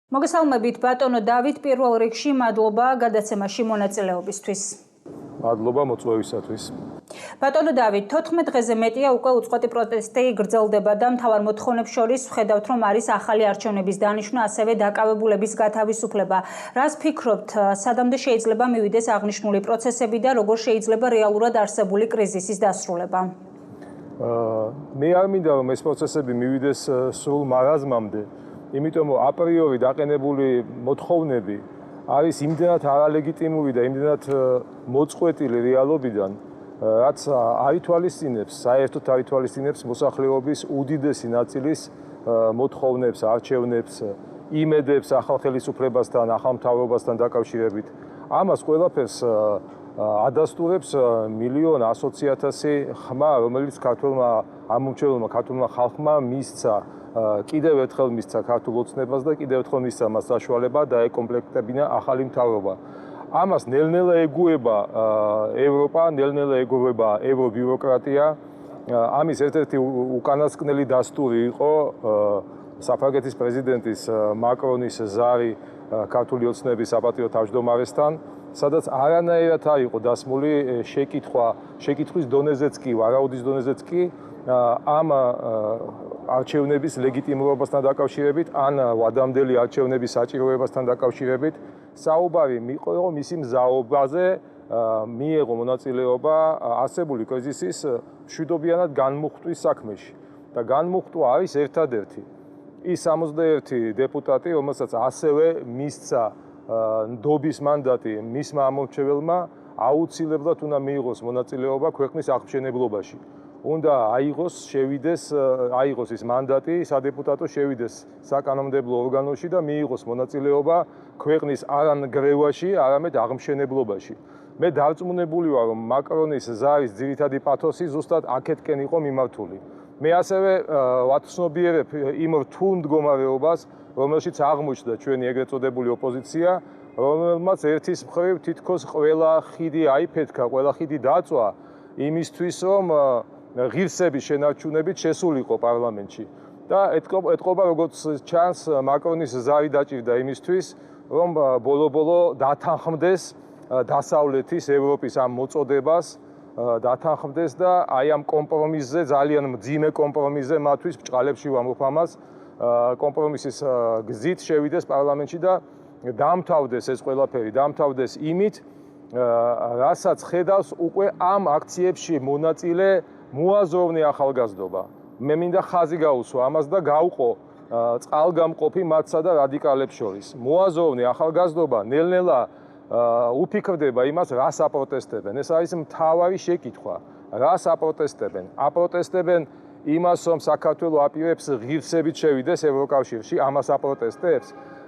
მოგესალმებით ბატონო დავით, პირველ რიგში მადლობა გადაცემაში მონაწილეობისთვის. მადლობა მოწვევისათვის. ბატონო დავით, 14 დღეზე მეტია უკვე უწყვეტი პროტესტი გრძელდება და მთავარ მოთხოვნებს შორის ვხედავთ, რომ არის ახალი არჩევნების დანიშვნა, ასევე დაკავებულების გათავისუფლება. რას ფიქრობთ, სადამდე შეიძლება მივიდეს აღნიშნული პროცესები და როგორ შეიძლება რეალურად არსებული კრიზისის დასრულება? მე არ მინდა რომ ეს პროცესები მივიდეს სრულ მარაზმამდე. იმიტომ რომ აპრიორი დაყენებული მოთხოვნები არის იმდენად არალეგიტიმური და იმდენად მოწყვეტილი რეალობიდან, რაც არითვალისწინებს, საერთოდ არითვალისწინებს მოსახლეობის უდიდესი ნაწილის მოთხოვნებს, არჩევნებს, იმედებს ახალ ხელისუფლებასთან, ახალ მთავრობასთან დაკავშირებით. ამას ყველაფერს ადასტურებს 1,100,000 ხმა, რომელიც ქართველმა ამომრჩეველმა ქართულმა ხალხმა მისცა. კიდევ ერთხელ მისცა ქართულ ოცნებას და კიდევ ერთხელ მისცა მას საშუალება დაეკომპლექტებინა ახალი მთავრობა. ამას ნელ-ნელა ეგუება ევროპა, ნელ-ნელა ეგუება ევრობიუროკრატია. ამის ერთ-ერთი უკანასკნელი დასტური იყო საფრანგეთის პრეზიდენტის მაკრონის ზარი ქართული ოცნების საპატიო თავმჯდომარესთან, სადაც არანაირად არ იყო დასმული შეკითხვის დონეზეც კი, ვარაუდის დონეზეც კი ამ არჩევნების ლეგიტიმურობასთან დაკავშირებით, ან ვადამდელი არჩევნების საჭიროებასთან დაკავშირებით, საუბარი მიყვება მისი მზაობაზე მიეღო მონაწილეობა არსებული კრიზისის მშვიდობიანად განმუხტვის საქმეში. და განმუხტვა არის ერთადერთი ის 61 დეპუტატი, რომელსაც ასევე მისცა ნდობის მანდატი მისმა ამომრჩეველმა, აუცილებლად უნდა მიიღოს მონაწილეობა ქვეყნის აღმშენებლობაში. უნდა აიღოს ის მანდატი, სადეპუტატო შევიდეს საკანონმდებლო ორგანოში და მიიღოს მონაწილეობა ქვეყნის არან გრევაში, არამედ აღმშენებლობაში. მე დარწმუნებული ვარ, რომ მაკრონის ზარის ძირითადი პათოსი ზუსტად აქეთკენ იყო მიმართული. მე ასევე ვაცნობიერებ იმ რთულ მდგომარეობას, რომელშიც აღმოჩნდა ჩვენი ეგრეთ წოდებული ოპოზიცია, რომელმაც ერთის მხრივ თითქოს ყველა ხიდი აიფეთქა, ყველა ხიდი დაწვა იმისთვის, რომ ღირსების შენარჩუნებით შესულიყო პარლამენტში. და ეთყობა, როგორც ჩანს, მაკრონის ზარი დაჭირდა იმისთვის, რომ ბოლო-ბოლო დათანხმდეს დასავლეთის ევროპის ამ მოწოდებას, დათანხმდეს და აი ამ კომპრომისზე, ძალიან მძიმე კომპრომისზე, მათთვის ბჭყალებში ვამბობ ამას, კომპრომისის გზით შევიდეს პარლამენტში და დამთავრდეს ეს ყველაფერი, დამთავრდეს იმით, რასაც ხედავს უკვე ამ აქციებში მონაწილე მოაზროვნე ახალგაზრდობა. მე მინდა ხაზი გაუსვა ამას და გავყო წყალგამყოფი მათსა და რადიკალებს შორის. მოაზროვნე ახალგაზრდობა ნელ-ნელა უფიქრდება იმას, რას აპროტესტებენ. ეს არის მთავარი შეკითხვა. რას აპროტესტებენ? აპროტესტებენ იმას, რომ საქართველო აპირებს ღირსებით შევიდეს ევროკავშირში, ამას აპროტესტებს.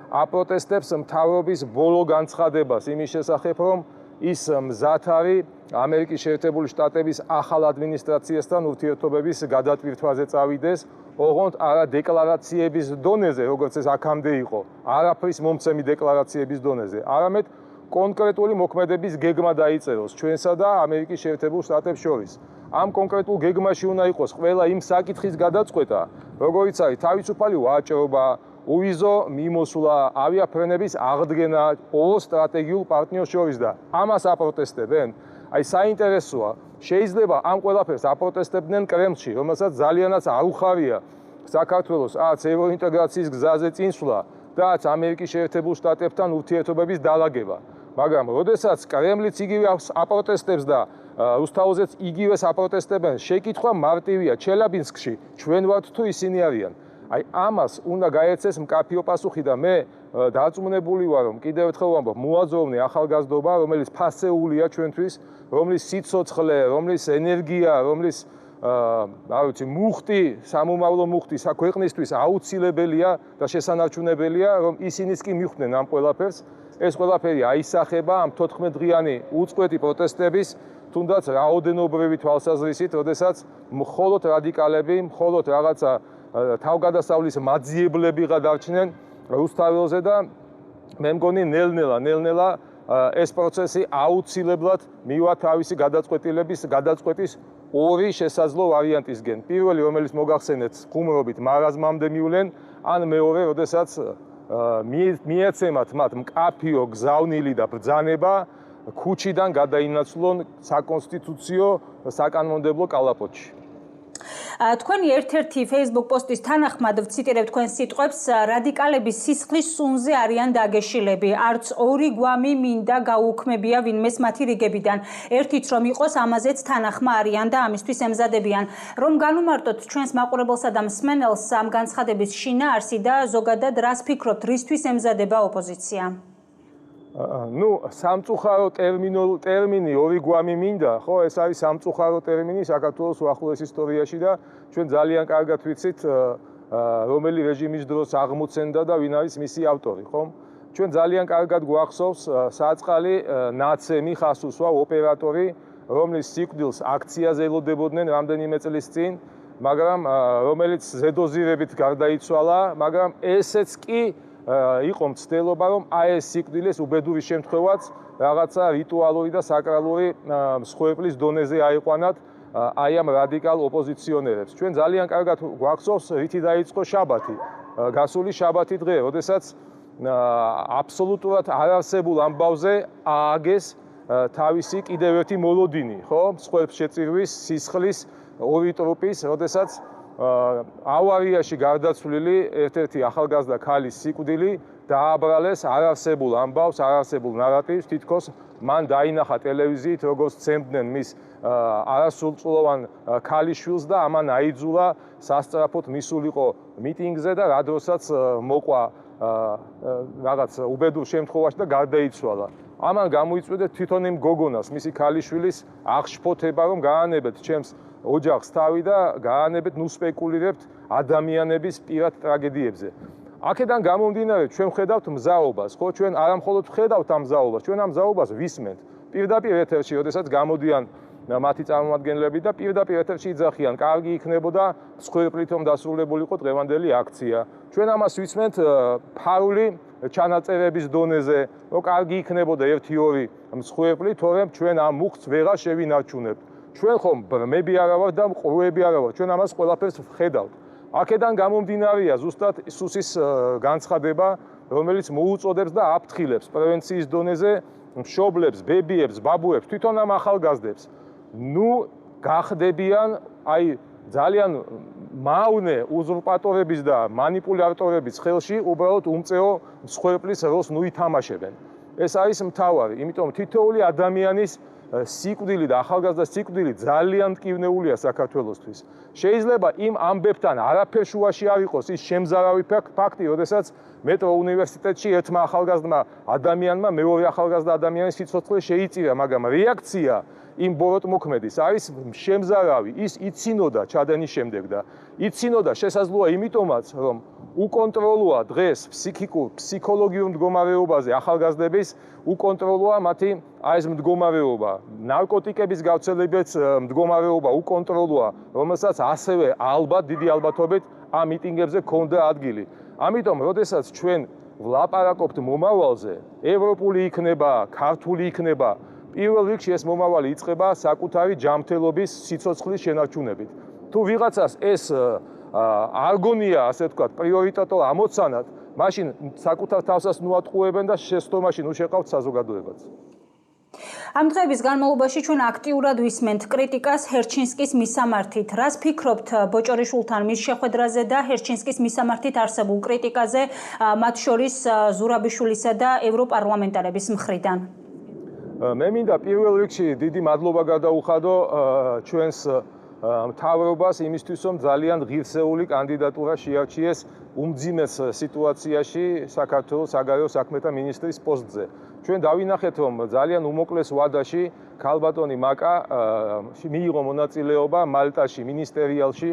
აპროტესტებს მთავრობის ბოლო განცხადებას იმის შესახებ, რომ ის მზად არის ამერიკის შეერთებული შტატების ახალ ადმინისტრაციასთან ურთიერთობების გადატვირთვაზე წავიდეს, ოღონდ არა დეკლარაციების დონეზე, როგორც ეს აქამდე იყო, არაფრის მომცემი დეკლარაციების დონეზე, არამედ კონკრეტული მოქმედების გეგმა დაიწეროს ჩვენსა და ამერიკის შეერთებულ შტატებს შორის. ამ კონკრეტულ გეგმაში უნდა იყოს ყველა იმ საკითხის გადაწყვეტა, როგორიც არის თავისუფალი ვაჭრობა, უვიზო მიმოსვლა, ავიაფრენების აღდგენა ორ სტრატეგიულ პარტნიორს შორის და ამას აპროტესტებენ. აი საინტერესოა, შეიძლება ამ ყველაფერს აპროტესტებდნენ კრემლში, რომელსაც ძალიანაც არ უხარია საქართველოს არც ევროინტეგრაციის გზაზე წინსვლა და არც ამერიკის შეერთებულ შტატებთან ურთიერთობების დალაგება. მაგრამ როდესაც კრემლიც იგივე აპროტესტებს და რუსთაველზეც იგივეს აპროტესტებენ, შეკითხვა მარტივია, ჩელაბინსკში ჩვენ ვართ თუ ისინი არიან. აი ამას უნდა გაეცეს მკაფიო პასუხი და მე დარწმუნებული ვარ, რომ კიდევ ერთხელ ვამბობ, მოაზროვნე ახალგაზრდობა, რომელიც ფასეულია ჩვენთვის, რომლის სიცოცხლე, რომლის ენერგია, რომლის მუხტი, სამომავლო მუხტი ქვეყნისთვის აუცილებელია და შესანარჩუნებელია, რომ ისინიც კი მიხვდნენ ამ ყველაფერს. ეს ყველაფერი აისახება ამ 14 დღიანი უწყვეტი პროტესტების, თუნდაც რაოდენობრივი თვალსაზრისით, როდესაც მხოლოდ რადიკალები, მხოლოდ რაღაცა თავგადასავლის მაძიებლები გადარჩნენ რუსთაველზე და მე მგონი ნელ-ნელა ეს პროცესი აუცილებლად მივა თავისი გადაწყვეტის ორი შესაძლო ვარიანტისგან. პირველი, რომელიც მოგახსენეთ, ხუმრობით მარაზმამდე მივლენ, ან მეორე, როდესაც მიეცემათ მათ მკაფიო გზავნილი და ბრძანება ქუჩიდან გადაინაცვლონ საკონსტიტუციო საკანონმდებლო კალაპოტში. თქვენი ერთ-ერთი Facebook პოსტის თანახმად ვციტირებ თქვენს სიტყვებს, რადიკალების სისხლის სუნზე არიან დაგეშილები. არც ორი გვამი მინდა გაუქმებია ვინმეს მათი რიგებიდან. ერთიც რომ იყოს, ამაზეც თანახმა არიან და ამისთვის ემზადებიან. რომ განუმარტოთ ჩვენს მაყურებელსა და მსმენელს ამ განცხადების შინაარსი და ზოგადად რას ფიქრობთ, რისთვის ემზადება ოპოზიცია? სამწუხარო ტერმინი ორი გვამი მინდა, ხო, ეს არის სამწუხარო ტერმინი საქართველოს უახლოეს ისტორიაში და ჩვენ ძალიან კარგად ვიცით, რომელი რეჟიმის დროს აღმოცენდა და ვინ არის მისი ავტორი, ხო? ჩვენ ძალიან კარგად გვახსოვს საწყალი ნაცემი ხასუსვა ოპერატორი, რომლის სიკვდილს აქციაზე ელოდებოდნენ რამდენიმე წლის წინ, მაგრამ რომელიც ზედოზირებით გარდაიცვალა, მაგრამ ესეც კი იყო მცდელობა, რომ აი ეს სიკვდილეს უბედური შემთხვევაც რაღაცა რიტუალური და საკრალური მსხვერპლის დონეზე აიყვანათ აი ამ რადიკალ ოპოზიციონერებს. ჩვენ ძალიან კარგად გვახსოვს, რითი დაიწყო შაბათი, გასული შაბათი დღე, როდესაც აბსოლუტურად არარსებულ ამბავზე ააგეს თავისი კიდევ ერთი მოლოდინი, ხო? მსხვერპლ შეწირვის, სისხლის, ორი ტრუპის, როდესაც ავარიაში გარდაცვლილი ერთ-ერთი ახალგაზრდა ქალის სიკვდილი დააბრალეს არარსებულ ამბავს, არარსებულ ნარატივს, თითქოს მან დაინახა ტელევიზიით, როგორც ცემდნენ მის არასრულწლოვან ქალიშვილს და ამან აიძულა სასწრაფოდ მისულიყო მიტინგზე და რა დროსაც მოყვა რაღაც უბედურ შემთხვევაში და გარდაიცვალა. ამან გამოიწვია თვითონ იმ გოგონას, მისი ქალიშვილის აღშფოთება, რომ გაანებეთ ჩემს ოჯახს თავი და გაანებეთ, სპეკულირებთ ადამიანების პირად ტრაგედიებზე. აქედან გამომდინარე, ჩვენ ვხედავთ მზაობას, ხო? ჩვენ არა მხოლოდ ვხედავთ ამ მზაობას, ჩვენ ამ მზაობას ვისმენთ. პირდაპირ ეთერში, როდესაც გამოდიან მათი წარმომადგენლები და პირდაპირ ეთერში იძახიან, კარგი იქნებოდა მსხვერპლით რომ დასრულებულიყო დღევანდელი აქცია. ჩვენ ამას ვისმენთ ფარული ჩანაწერების დონეზე, რომ კარგი იქნებოდა 1-2 მსხვერპლი, თორემ ჩვენ ამ მუხტს ვეღარ შევინარჩუნებთ. ჩვენ ხომ ბრმები არა ვართ და მყრუები არა ვართ, ჩვენ ამას ყველაფერს ვხედავთ. აქედან გამომდინარეა ზუსტად სუსის განცხადება, რომელიც მოუწოდებს და აფრთხილებს პრევენციის დონეზე მშობლებს, ბებიებს, ბაბუებს, თვითონ ამ ახალგაზრდებს. გახდებიან აი ძალიან მავნე უზურპატორების და მანიპულატორების ხელში უბრალოდ უმწეო მსხვერპლის როლს ითამაშებენ. ეს არის მთავარი, იმიტომ თითოეული ადამიანის სიკვდილი და ახალგაზრდა სიკვდილი ძალიან მტკივნეულია საქართველოსთვის. შეიძლება იმ ამბებთან არაფერ შუაში არ იყოს ის შემზარავი ფაქტი, როდესაც მეტრო უნივერსიტეტში ერთმა ახალგაზრდმა ადამიანმა მეორე ახალგაზრდა ადამიანის სიცოცხლე შეიწირა, მაგრამ რეაქცია იმ ბოროტმოქმედის არის შემზარავი, ის იცინოდა ჩადენის შემდეგ და იცინოდა შესაძლოა იმიტომაც, რომ უკონტროლოა დღეს ფსიქოლოგიურ მდგომარეობაზე ახალგაზრდების უკონტროლოა მათი ეს მდგომარეობა, ნარკოტიკების გავრცელების მდგომარეობა უკონტროლოა, რომელსაც ასევე ალბათ დიდი ალბათობით ამ მიტინგებზე ქონდა ადგილი. ამიტომ, როდესაც ჩვენ ვლაპარაკობთ მომავალზე, ევროპული იქნება, ქართული იქნება, პირველ რიგში ეს მომავალი იწყება საკუთარი ჯანმრთელობის სიცოცხლის შენარჩუნებით. თუ ვიღაცას ეს არგონია, ასე ვთქვათ, პრიორიტეტულად ამოცანად, მაშინ საკუთარ თავსაც ნუატყუებენ და შეცდომაში შეყავთ საზოგადოებაც. ამ დღეების განმავლობაში ჩვენ აქტიურად ვისმენთ კრიტიკას ჰერჩინსკის მისამართით. რას ფიქრობთ ბოჭორიშვილთან მის შეხვედრაზე და ჰერჩინსკის მისამართით არსებულ კრიტიკაზე, მათ შორის ზურაბიშვილისა და ევროპარლამენტარების მხრიდან? მე მინდა პირველ რიგში დიდი მადლობა გადაუხადო ჩვენს მთავრობას იმისთვის, რომ ძალიან ღირსეული კანდიდატურა შეარჩიეს უმძიმეს სიტუაციაში საქართველოს საგარეო საქმეთა მინისტრის პოსტზე. ჩვენ დავინახეთ, რომ ძალიან უმოკლეს ვადაში ქალბატონი მაკა მიიღო მონაწილეობა მალტაში მინისტერიალში,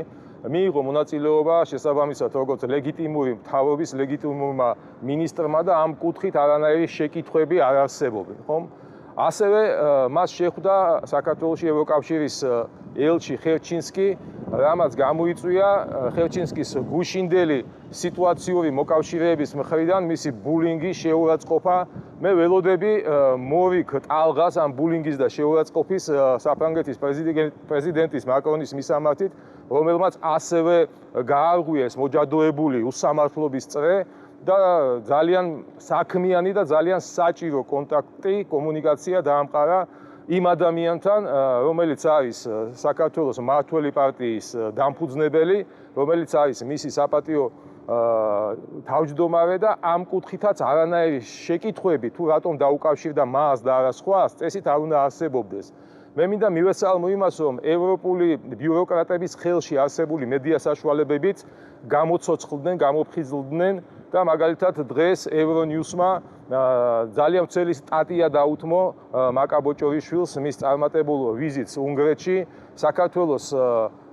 მიიღო მონაწილეობა შესაბამისად როგორც ლეგიტიმური მთავრობის ლეგიტიმურმა მინისტრმა და ამ კუთხით არანაირი შეკითხვები არ არსებობენ, ხომ? ასევე მას შეხვდა საქართველოში ევროკავშირის ელჩი ხერჩინსკი, რამაც გამოიწვია ხერჩინსკის გუშინდელი სიტუაციური მოკავშირეების მხრიდან მისი ბულინგი შეურაცხყოფა. მე ველოდები მოვიქ ტალღას ამ ბულინგის და შეურაცხყოფის საფრანგეთის პრეზიდენტის მაკრონის მისამართით, რომელმაც ასევე გაარღვიეს მოჯადოებული უსამართლობის წრე და ძალიან საქმიანი და ძალიან საჭირო კონტაქტი, კომუნიკაცია დაამყარა იმ ადამიანთან, რომელიც არის საქართველოს მმართველი პარტიის დამფუძნებელი, რომელიც არის მისი საპატიო თავმჯდომარე და ამ კუთხითაც არანაირი შეკითხვები თუ რატომ დაუკავშირდა მას და არა სხვას, წესით არ უნდა არსებობდეს. მე მინდა მივესალმო იმას, რომ ევროპული ბიუროკრატების ხელში არსებული მედია საშუალებებით გამოცოცხლდნენ, გამოფხიზლდნენ და მაგალითად დღეს Euronews-მა ძალიან ძველი სტატია დაუთმო მაკა ბოჭორიშვილს მის წარმატებულ ვიზიტს უნგრეთში საქართველოს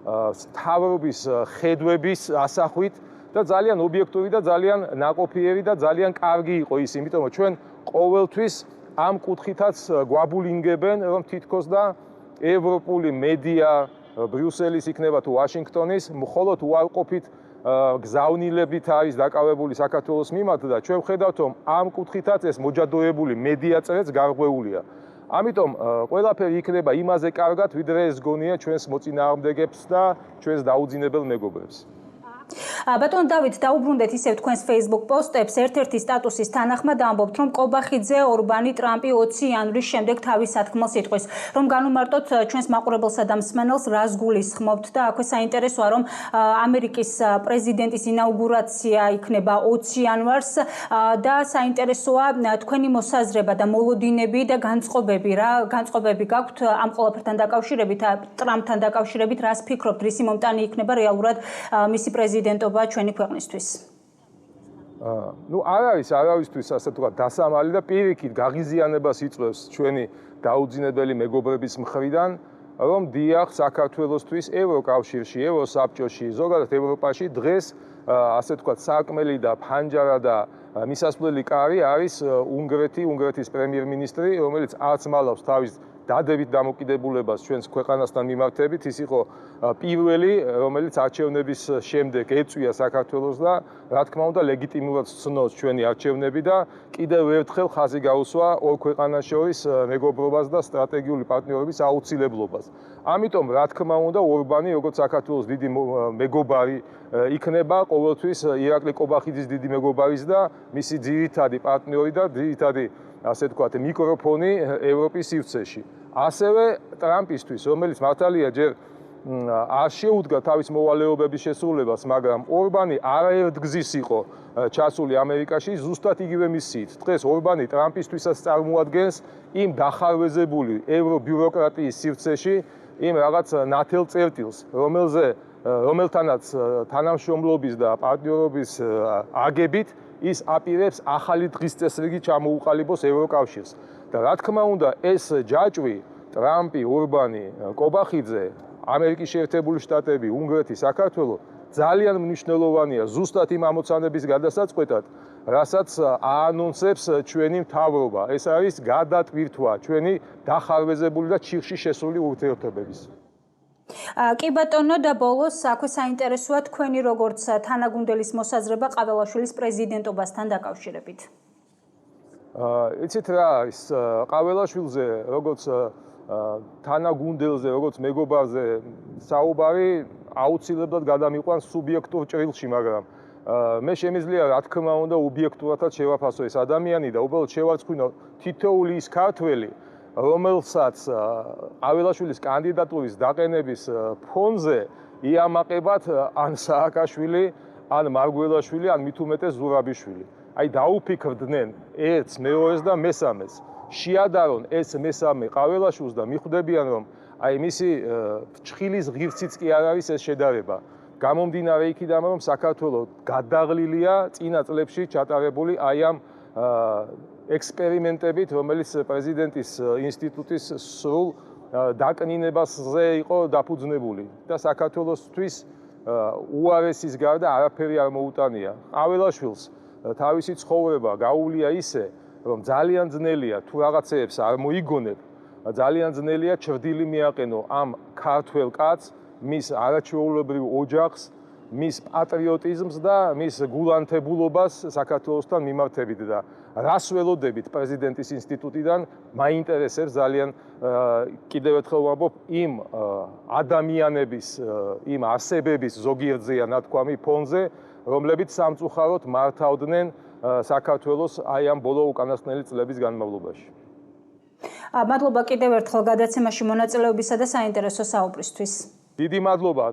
მთავრობის ხედვების ასახვით და ძალიან ობიექტური და ძალიან ნაყოფიერი და ძალიან კარგი იყო ის, იმიტომ რომ ჩვენ ყოველთვის ამ კუთხითაც გვაბულინგებენ, რომ თითქოს და ევროპული მედია ბრიუსელის იქნება თუ ვაშინგტონის, მხოლოდ უარყოფით გზავნილებით არის დაკავებული საქართველოს მიმართ და ჩვენ ვხედავთ, რომ ამ კუთხითაც ეს მოჯადოებული მედია წერეც გარღვეულია. ამიტომ ყველაფერი იქნება იმაზე კარგად, ვიდრე ეს გონია ჩვენს მოწინააღმდეგებს და ჩვენს დაუძინებელ მეგობრებს. ბატონ დავით, დაუბრუნდეთ ისევ თქვენს Facebook პოსტებს, ერთ-ერთი სტატუსის თანახმად ამბობთ, რომ ყობახიძე, ორბანი, ტრამპი 20 იანვრის შემდეგ თავის სათქმელს იტყვის, რომ განუმარტოთ ჩვენს მაყურებელსა და მსმენელს რას გულისხმობთ და აქვე საინტერესოა, რომ ამერიკის პრეზიდენტის ინაუგურაცია იქნება 20 იანვარს და საინტერესოა თქვენი მოსაზრება და მოლოდინები და განწყობები, რა განწყობები გაქვთ ამ ყველაფერთან დაკავშირებით, ტრამპთან დაკავშირებით, რას ფიქრობთ, რისი მომტანი იქნება რეალურად მისი პრეზიდენტობა ჩვენი ქვეყნისთვის? ნუ არ არის არავისთვის ასე თქვა დასამალი და პირიქით გაღიზიანებას იწვევს ჩვენი დაუძინებელი მეგობრების მხრიდან, რომ დიახ საქართველოსთვის ევროკავშირში, ევროსაბჭოში, ზოგადად ევროპაში დღეს ასე თქვა სარკმელი და ფანჯარა და მისასვლელი კარი არის უნგრეთის პრემიერ-მინისტრი, რომელიც არც მალავს თავის დადებით დამოკიდებულებას ჩვენს ქვეყანასთან მიმართებით, ის იყო პირველი, რომელიც არჩევნების შემდეგ ეწვია საქართველოს და რა თქმა უნდა ლეგიტიმურად ცნობს ჩვენი არჩევნები და კიდევ ერთხელ ხაზი გაუსვა ორ ქვეყანას შორის მეგობრობას და სტრატეგიული პარტნიორობის აუცილებლობას. ამიტომ რა თქმა უნდა ორბანი როგორც საქართველოს დიდი მეგობარი იქნება ყოველთვის ირაკლი ყობახიძის დიდი მეგობარის და მისი ძირითადი პარტნიორი და ძირითადი ასე თქვათ მიკროფონი ევროპის სივრცეში. ასევე ტრამპისთვის, რომელიც მართალია ჯერ არ შეუდგა თავის მოვალეობების შესრულებას, მაგრამ ორბანი არაერთგზის იყო ჩასული ამერიკაში ზუსტად იგივე მისიით. დღეს ორბანი ტრამპისთვისაც წარმოადგენს იმ დახარვეზებული ევრობიუროკრატიის სივრცეში იმ რაღაც ნათელ წერტილს, რომელთანაც თანამშრომლობის და პარტნიორობის აგებით ის აპირებს ახალი დღის წესრიგი ჩამოუყალიბოს ევროკავშირს. და რა თქმა უნდა, ეს ჯაჭვი, ტრამპი, ორბანი, ყობახიძე, ამერიკის შეერთებული შტატები, უნგრეთი, საქართველო ძალიან მნიშვნელოვანია ზუსტად იმ ამოცანების გადასაწყვეტად, რასაც აანონსებს ჩვენი მთავრობა. ეს არის გადატვირთვა ჩვენი დახარვეზებული და ჩიხში შესული ურთიერთობების. კი ბატონო და ბოლოს აქვე საინტერესოა თქვენი როგორც თანაგუნდელის მოსაზრება ყაველაშვილის პრეზიდენტობასთან დაკავშირებით. იცით რა არის ყაველაშვილზე როგორც თანაგუნდელზე, როგორც მეგობარზე საუბარი აუცილებლად გადამიყვანს სუბიექტურ ჭრილში, მაგრამ მე შემიძლია რა თქმა უნდა ობიექტურადაც შევაფასო ეს ადამიანი და უბრალოდ შევარცხვინო თითოეული ის ქართველი, რომელსაც ყაველაშვილის კანდიდატურის დაყენების ფონზე იამაყებათ ან სააკაშვილი, ან მარგველაშვილი, ან მით უმეტეს ზურაბიშვილი. აი დაუფიქრდნენ ერთს, მეორეს და მესამეს. შეადარონ ეს მესამე ყაველაშვილს და მიხვდებიან, რომ აი მისი ფრჩხილის ღირსიც კი არ არის ეს შედარება. გამომდინარე იქიდან, რომ საქართველოს გადაღლილია წინა წლებში ჩატარებული აი ამ ექსპერიმენტებით, რომელიც პრეზიდენტის ინსტიტუტის სრულ დაკნინებაზე იყო დაფუძნებული და საქართველოსთვის უარესის გარდა არაფერი არ მოუტანია. ყაველაშვილს თავისი ცხოვრება გაუვლია ისე, რომ ძალიან ძნელია თუ რაღაცეებს არ მოიგონებ, ძალიან ძნელია ჩრდილი მიაყენო ამ ქართველ კაცს, მის არაჩვეულებრივ ოჯახს, მის პატრიოტიზმს და მის გულანთებულობას საქართველოსთან მიმართებით და რას ველოდებით პრეზიდენტის ინსტიტუტიდან მაინტერესებს ძალიან კიდევ ერთხელ ვამბობ იმ ადამიანების, იმ არსებების ზოგიერთზეა ნათქვამი ფონზე, რომლებიც სამწუხაროდ მართავდნენ საქართველოს აი ამ ბოლო უკანასკნელი წლების განმავლობაში. მადლობა კიდევ ერთხელ გადაცემაში მონაწილეობისა და საინტერესო საუბრისთვის. დიდი მადლობა.